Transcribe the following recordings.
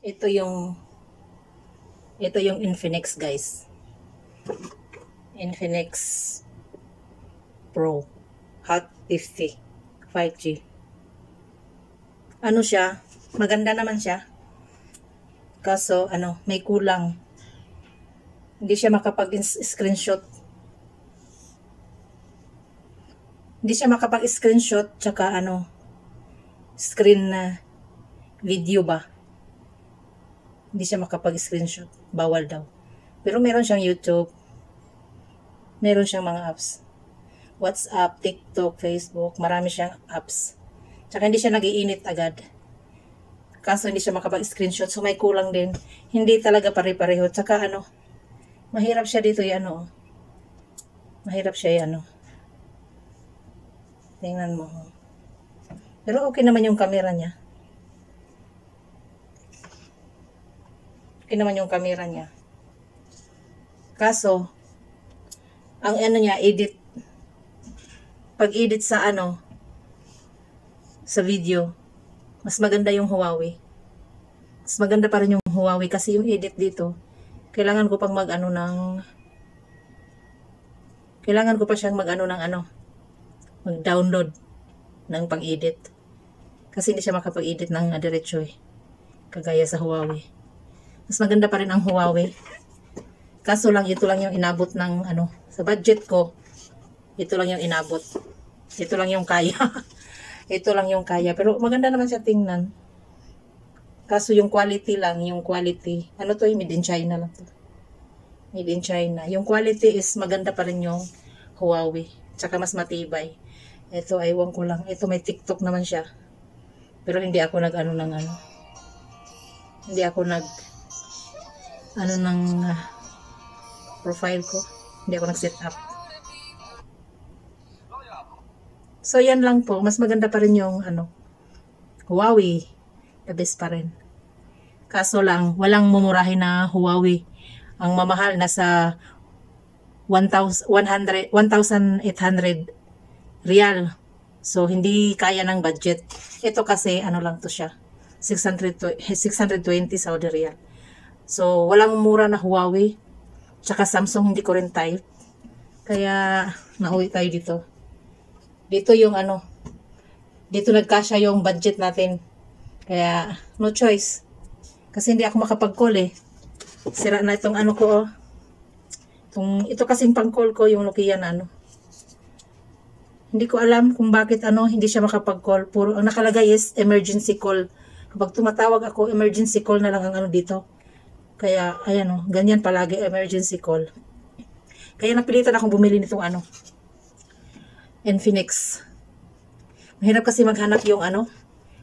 Ito yung Infinix, guys. Infinix Pro Hot 50 5G. Ano siya? Maganda naman siya. Kaso may kulang. Hindi siya makapag-screenshot. Hindi siya makapag-screenshot tsaka screen na video ba. Hindi siya makapag-screenshot. Bawal daw. Pero meron siyang YouTube. Meron siyang mga apps. WhatsApp, TikTok, Facebook. Marami siyang apps. Tsaka hindi siya nag-iinit agad. Kaso hindi siya makapag-screenshot. So may kulang din. Hindi talaga pare-pareho. Tsaka mahirap siya dito mahirap siya tingnan mo. Pero okay naman yung camera niya. Okay naman yung camera niya. Kaso, ang niya, edit. Pag-edit sa sa video, mas maganda yung Huawei. Mas maganda pa rin yung Huawei kasi yung edit dito, kailangan ko pang kailangan ko pa siyang mag-download ng pang-edit. Kasi hindi siya makapag-edit ng diretso kagaya sa Huawei. Mas maganda pa rin ang Huawei. Kaso lang, ito lang yung inabot ng sa budget ko. Ito lang yung inabot. Ito lang yung kaya. Ito lang yung kaya. Pero maganda naman siya tingnan. Kaso yung quality lang, yung quality. Made in China lang to. Made in China. Yung quality is maganda pa rin yung Huawei. Tsaka mas matibay. Ito, aywan ko lang. Ito may TikTok naman siya. Pero hindi ako hindi ako ng profile ko. Hindi ako nag-set up. So, yan lang po. Mas maganda pa rin yung Huawei. The best pa rin. Kaso lang, walang mumurahin na Huawei. Ang mamahal nasa 1,800 real. So, hindi kaya ng budget. Ito kasi, lang to siya. 620 Saudi Riyal. So, walang mura na Huawei. Tsaka Samsung, hindi ko rin type. Kaya, nauwi tayo dito. Dito yung dito nagkasya yung budget natin. Kaya, no choice. Kasi hindi ako makapag-call Sira na itong ko ito kasing pang-call ko, yung Nokia na Hindi ko alam kung bakit hindi siya makapag-call. Puro ang nakalagay is emergency call. Kapag tumatawag ako, emergency call na lang ang dito. Kaya ayan ganyan palagi, emergency call. Kaya napilitan akong bumili nitong Infinix. Mahirap kasi maghanap yung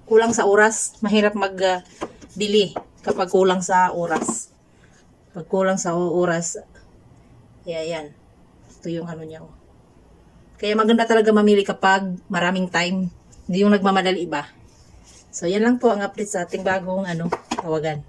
kulang sa oras. Mahirap mag-bili kapag kulang sa oras. Pag kulang sa oras, yan. Ito yung niya. Kaya maganda talaga mamili kapag maraming time. Hindi yung nagmamadali iba. So, yan lang po ang update sa ating bagong tawagan.